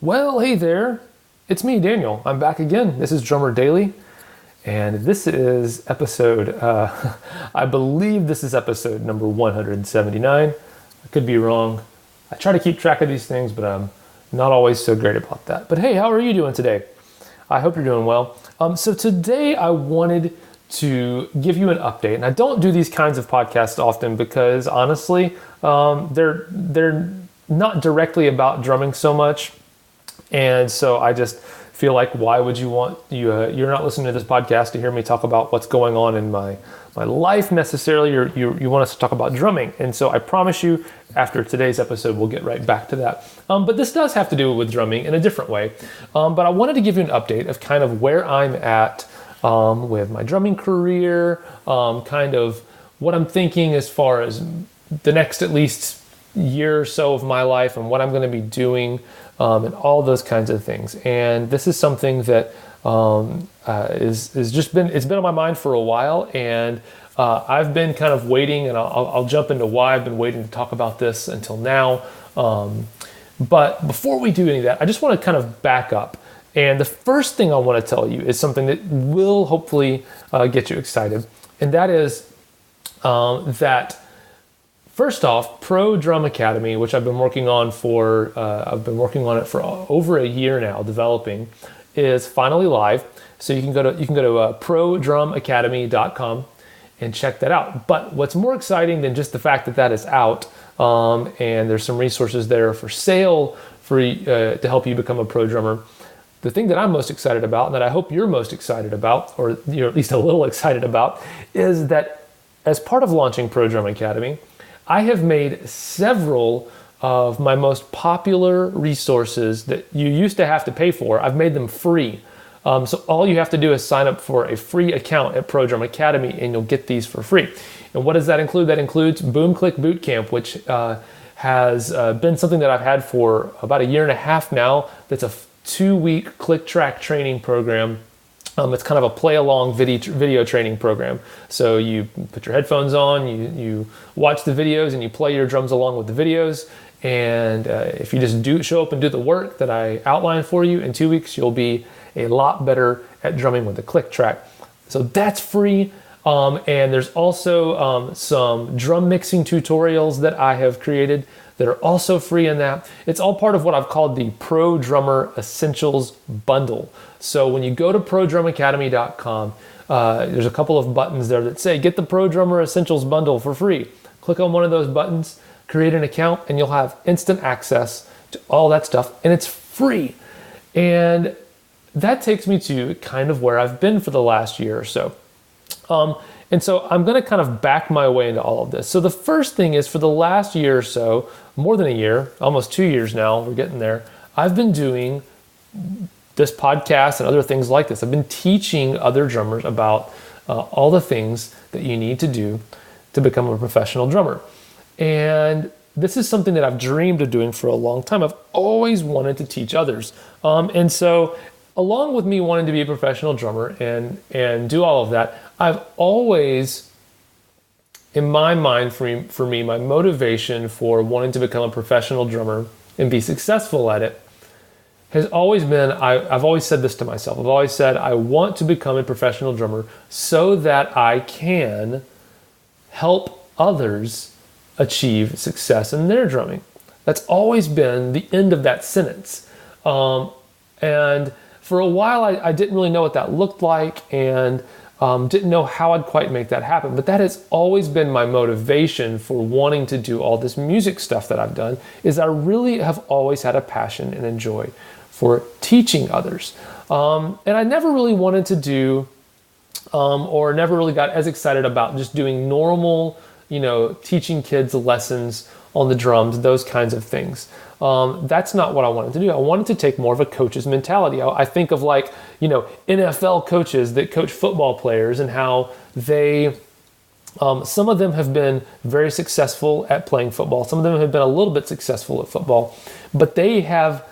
Well, hey there. It's me, Daniel. I'm back again. This is Drummer Daily, and this is I believe this is episode number 179. I could be wrong. I try to keep track of these things, but I'm not always so great about that. But hey, how are you doing today? I hope you're doing well. So today I wanted to give you an update, and I don't do these kinds of podcasts often because honestly, they're not directly about drumming so much. And so I just feel like, why would you want you're not listening to this podcast to hear me talk about what's going on in my life necessarily. You want us to talk about drumming. And so I promise you, after today's episode, we'll get right back to that. But this does have to do with drumming in a different way. But I wanted to give you an update of kind of where I'm at with my drumming career, kind of what I'm thinking as far as the next at least year or so of my life and what I'm going to be doing, and all those kinds of things. And this is something that is just been on my mind for a while, and I've been kind of waiting, and I'll jump into why I've been waiting to talk about this until now. But before we do any of that, I just want to kind of back up. And the first thing I want to tell you is something that will hopefully get you excited, and that is that. First off, Pro Drum Academy, which I've been working on it for over a year now, developing, is finally live. So you can go to prodrumacademy.com and check that out. But what's more exciting than just the fact that is out, and there's some resources there for sale to help you become a pro drummer. The thing that I'm most excited about, and that I hope you're most excited about, or you're at least a little excited about, is that as part of launching Pro Drum Academy, I have made several of my most popular resources that you used to have to pay for. I've made them free. So all you have to do is sign up for a free account at Pro Drum Academy, and you'll get these for free. And what does that include? That includes Boom Click Bootcamp, which has been something that I've had for about a year and a half now. That's a 2-week click track training program. It's kind of a play-along video training program. So you put your headphones on, you watch the videos, and you play your drums along with the videos. And if you just show up and do the work that I outlined for you, in 2 weeks, you'll be a lot better at drumming with the click track. So that's free. And there's also some drum mixing tutorials that I have created that are also free in that. It's all part of what I've called the Pro Drummer Essentials Bundle. So when you go to prodrumacademy.com, there's a couple of buttons there that say, get the Pro Drummer Essentials Bundle for free. Click on one of those buttons, create an account, and you'll have instant access to all that stuff, and it's free. And that takes me to kind of where I've been for the last year or so. And so I'm going to kind of back my way into all of this. So the first thing is, for the last year or so, more than a year, almost 2 years now, we're getting there, I've been doing this podcast and other things like this. I've been teaching other drummers about all the things that you need to do to become a professional drummer. And this is something that I've dreamed of doing for a long time. I've always wanted to teach others. And so along with me wanting to be a professional drummer and do all of that, I've always, in my mind, for me, my motivation for wanting to become a professional drummer and be successful at it has always been, I've always said this to myself. I've always said, I want to become a professional drummer so that I can help others achieve success in their drumming. That's always been the end of that sentence. And for a while, I didn't really know what that looked like, and didn't know how I'd quite make that happen. But that has always been my motivation for wanting to do all this music stuff that I've done, is I really have always had a passion and a joy for teaching others. And I never really wanted to do, or never really got as excited about just doing normal, teaching kids lessons on the drums, those kinds of things. That's not what I wanted to do. I wanted to take more of a coach's mentality. I think of NFL coaches that coach football players, and how they, some of them have been very successful at playing football. Some of them have been a little bit successful at football, but they have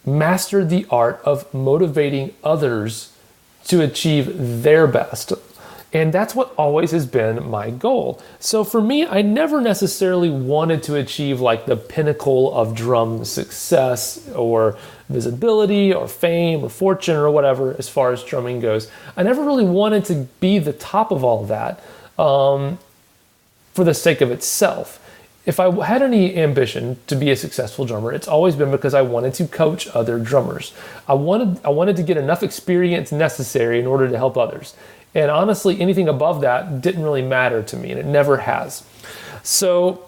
mastered the art of motivating others to achieve their best. And that's what always has been my goal. So for me, I never necessarily wanted to achieve like the pinnacle of drum success or visibility or fame or fortune or whatever as far as drumming goes. I never really wanted to be the top of all that for the sake of itself. If I had any ambition to be a successful drummer, it's always been because I wanted to coach other drummers. I wanted to get enough experience necessary in order to help others. And honestly, anything above that didn't really matter to me, and it never has. So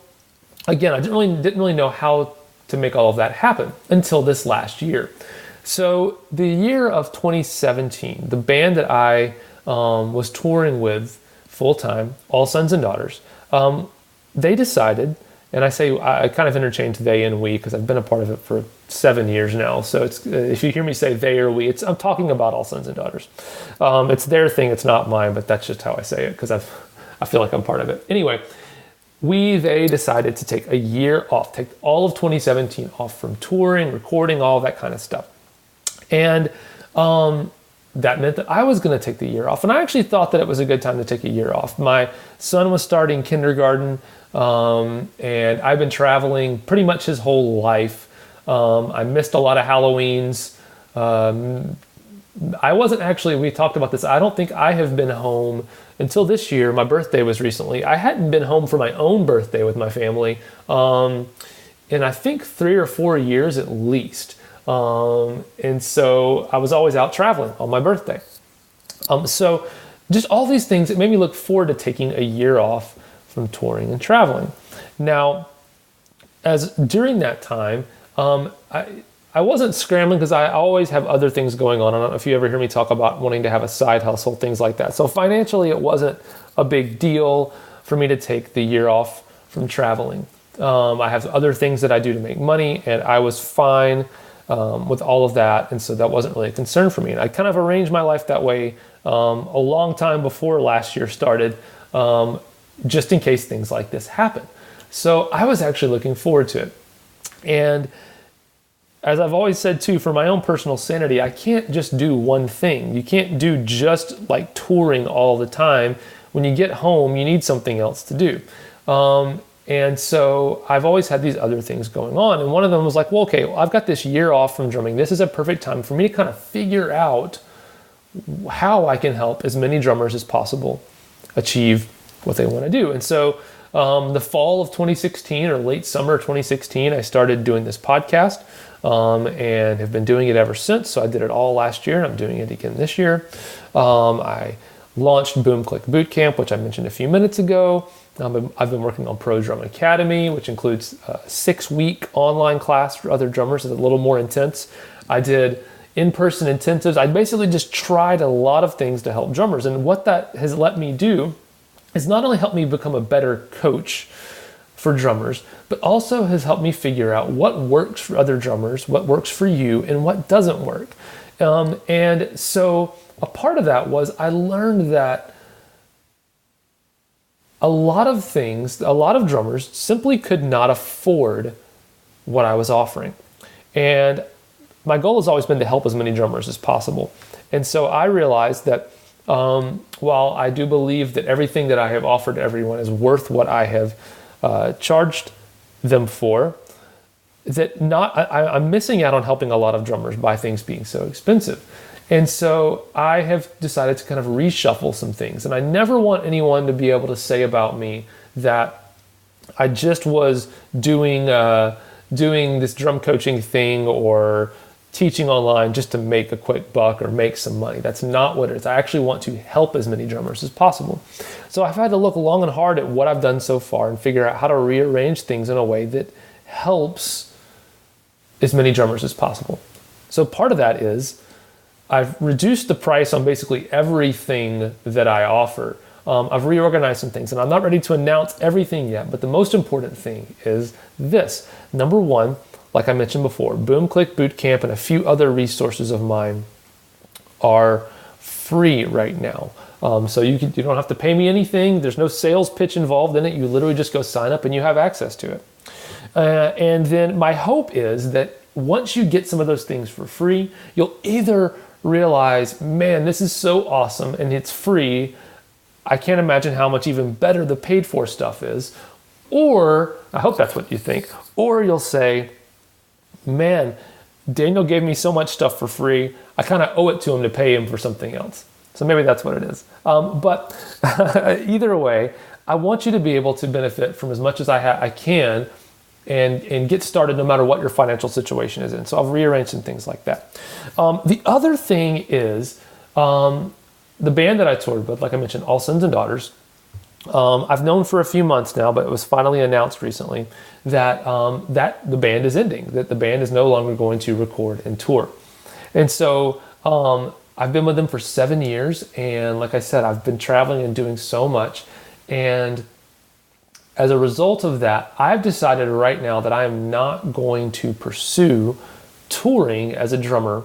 again, I didn't really know how to make all of that happen until this last year. So the year of 2017, the band that I was touring with full time, All Sons and Daughters, they decided, and I kind of interchange they and we because I've been a part of it for 7 years now. So it's if you hear me say they or we, I'm talking about All Sons and Daughters. It's their thing, it's not mine, but that's just how I say it because I feel like I'm part of it. Anyway, they decided to take a year off, take all of 2017 off from touring, recording, all that kind of stuff. And that meant that I was going to take the year off. And I actually thought that it was a good time to take a year off. My son was starting kindergarten, and I've been traveling pretty much his whole life. I missed a lot of Halloweens. I wasn't actually, we talked about this, I don't think I have been home until this year. My birthday was recently. I hadn't been home for my own birthday with my family in I think 3 or 4 years at least. And so I was always out traveling on my birthday. So just all these things, it made me look forward to taking a year off from touring and traveling. Now, as during that time, I wasn't scrambling because I always have other things going on. I don't know if you ever hear me talk about wanting to have a side hustle, things like that. So financially, it wasn't a big deal for me to take the year off from traveling. I have other things that I do to make money, and I was fine with all of that. And so that wasn't really a concern for me. And I kind of arranged my life that way a long time before last year started, just in case things like this happen. So I was actually looking forward to it. And as I've always said too, for my own personal sanity, I can't just do one thing. You can't do just like touring all the time. When you get home, you need something else to do. And so I've always had these other things going on. And one of them was like, well, okay, I've got this year off from drumming. This is a perfect time for me to kind of figure out how I can help as many drummers as possible achieve what they want to do. And so the fall of 2016 or late summer 2016, I started doing this podcast and have been doing it ever since. So I did it all last year and I'm doing it again this year. I launched Boom Click Bootcamp, which I mentioned a few minutes ago. I've been working on Pro Drum Academy, which includes a 6-week online class for other drummers. It's a little more intense. I did in-person intensives. I basically just tried a lot of things to help drummers. And what that has let me do is not only help me become a better coach for drummers, but also has helped me figure out what works for other drummers, what works for you, and what doesn't work. And so a part of that was I learned that a lot of drummers simply could not afford what I was offering. And my goal has always been to help as many drummers as possible. And so I realized that while I do believe that everything that I have offered everyone is worth what I have charged them for, that I'm missing out on helping a lot of drummers by things being so expensive. And so I have decided to kind of reshuffle some things. And I never want anyone to be able to say about me that I just was doing this drum coaching thing or teaching online just to make a quick buck or make some money. That's not what it is. I actually want to help as many drummers as possible. So I've had to look long and hard at what I've done so far and figure out how to rearrange things in a way that helps as many drummers as possible. So part of that is I've reduced the price on basically everything that I offer. I've reorganized some things, and I'm not ready to announce everything yet, but the most important thing is this. Number one, like I mentioned before, Boom Click Bootcamp and a few other resources of mine are free right now. So you don't have to pay me anything. There's no sales pitch involved in it. You literally just go sign up and you have access to it. And then my hope is that once you get some of those things for free, you'll either realize, man, this is so awesome and it's free, I can't imagine how much even better the paid for stuff is. Or, I hope that's what you think, or you'll say, man, Daniel gave me so much stuff for free, I kind of owe it to him to pay him for something else. So maybe that's what it is. But either way, I want you to be able to benefit from as much as I can and get started no matter what your financial situation is in. So I've rearranged some things like that. The other thing is the band that I toured with, like I mentioned, All Sons and Daughters. I've known for a few months now, but it was finally announced recently that that the band is ending, that the band is no longer going to record and tour. And so I've been with them for 7 years, and like I said, I've been traveling and doing so much. And as a result of that, I've decided right now that I am not going to pursue touring as a drummer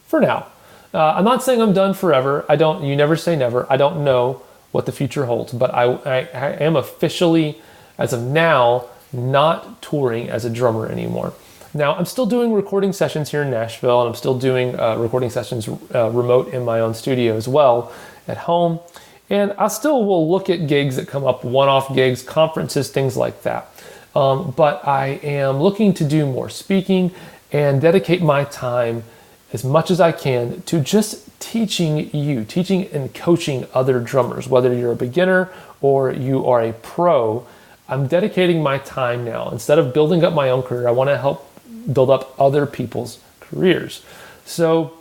for now. I'm not saying I'm done forever. You never say never. I don't know what the future holds, but I am officially, as of now, not touring as a drummer anymore. Now, I'm still doing recording sessions here in Nashville, and I'm still doing recording sessions remote in my own studio as well at home. And I still will look at gigs that come up, one-off gigs, conferences, things like that. But I am looking to do more speaking and dedicate my time as much as I can to just teaching and coaching other drummers, whether you're a beginner or you are a pro. I'm dedicating my time now. Instead of building up my own career, I want to help build up other people's careers. So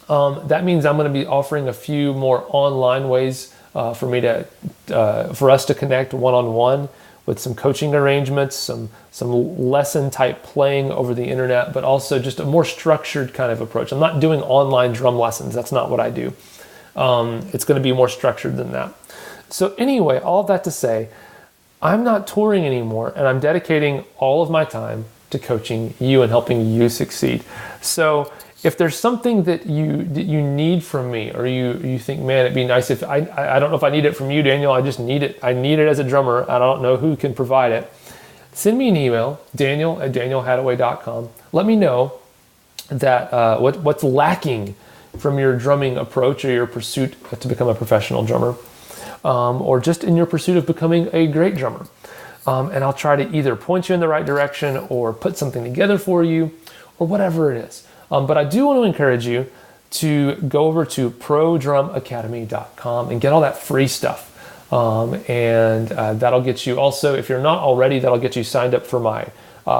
that means I'm going to be offering a few more online ways for us to connect one-on-one with some coaching arrangements, some lesson type playing over the internet, but also just a more structured kind of approach. I'm not doing online drum lessons. That's not what I do. It's going to be more structured than that. So anyway, all of that to say, I'm not touring anymore, and I'm dedicating all of my time to coaching you and helping you succeed. So if there's something that you need from me, or you think, man, it'd be nice if I don't know if I need it from you, Daniel, I just need it. I need it as a drummer. I don't know who can provide it. Send me an email, daniel@danielhadaway.com. Let me know that what's lacking from your drumming approach or your pursuit to become a professional drummer, or just in your pursuit of becoming a great drummer. And I'll try to either point you in the right direction or put something together for you or whatever it is. But I do want to encourage you to go over to prodrumacademy.com and get all that free stuff. And that'll get you also, if you're not already, that'll get you signed up for my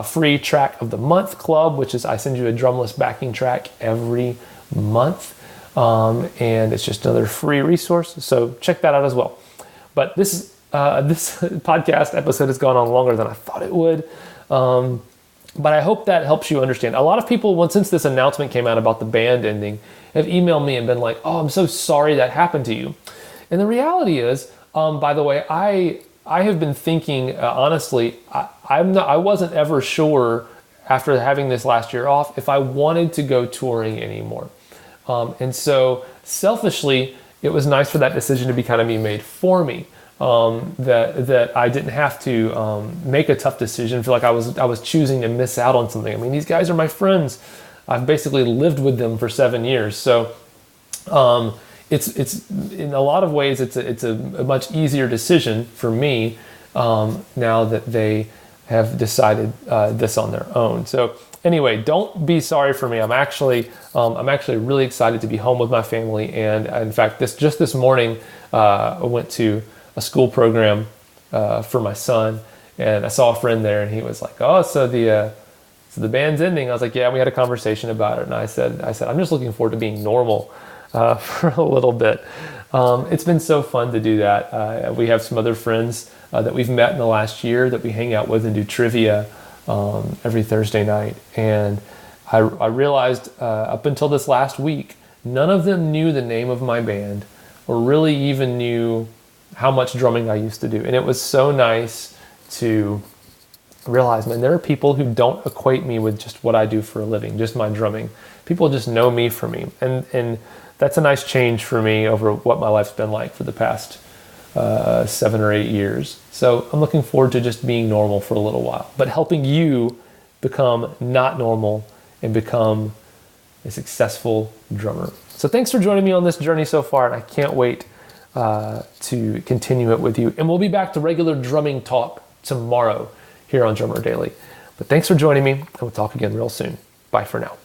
free track of the month club, which is I send you a drumless backing track every month. And it's just another free resource. So check that out as well. But this podcast episode has gone on longer than I thought it would. But I hope that helps you understand. A lot of people, since this announcement came out about the band ending, have emailed me and been like, oh, I'm so sorry that happened to you. And the reality is, by the way, I have been thinking, honestly, I wasn't ever sure after having this last year off if I wanted to go touring anymore. And so selfishly, it was nice for that decision to be made for me. That I didn't have to make a tough decision, feel like I was choosing to miss out on something. I mean, these guys are my friends. I've basically lived with them for 7 years, so it's in a lot of ways it's a much easier decision for me now that they have decided this on their own. So anyway, don't be sorry for me. I'm actually really excited to be home with my family, and in fact, this morning I went to a school program for my son, and I saw a friend there, and he was like, "Oh, so the band's ending." I was like, "Yeah." We had a conversation about it, and I said, "I'm just looking forward to being normal for a little bit." It's been so fun to do that. We have some other friends that we've met in the last year that we hang out with and do trivia every Thursday night, and I realized up until this last week, none of them knew the name of my band or really even knew how much drumming I used to do. And it was so nice to realize, man, there are people who don't equate me with just what I do for a living, just my drumming. People just know me for me. And that's a nice change for me over what my life's been like for the past 7 or 8 years. So I'm looking forward to just being normal for a little while, but helping you become not normal and become a successful drummer. So thanks for joining me on this journey so far, and I can't wait to continue it with you. And we'll be back to regular drumming talk tomorrow here on Drummer Daily. But thanks for joining me, and we'll talk again real soon. Bye for now.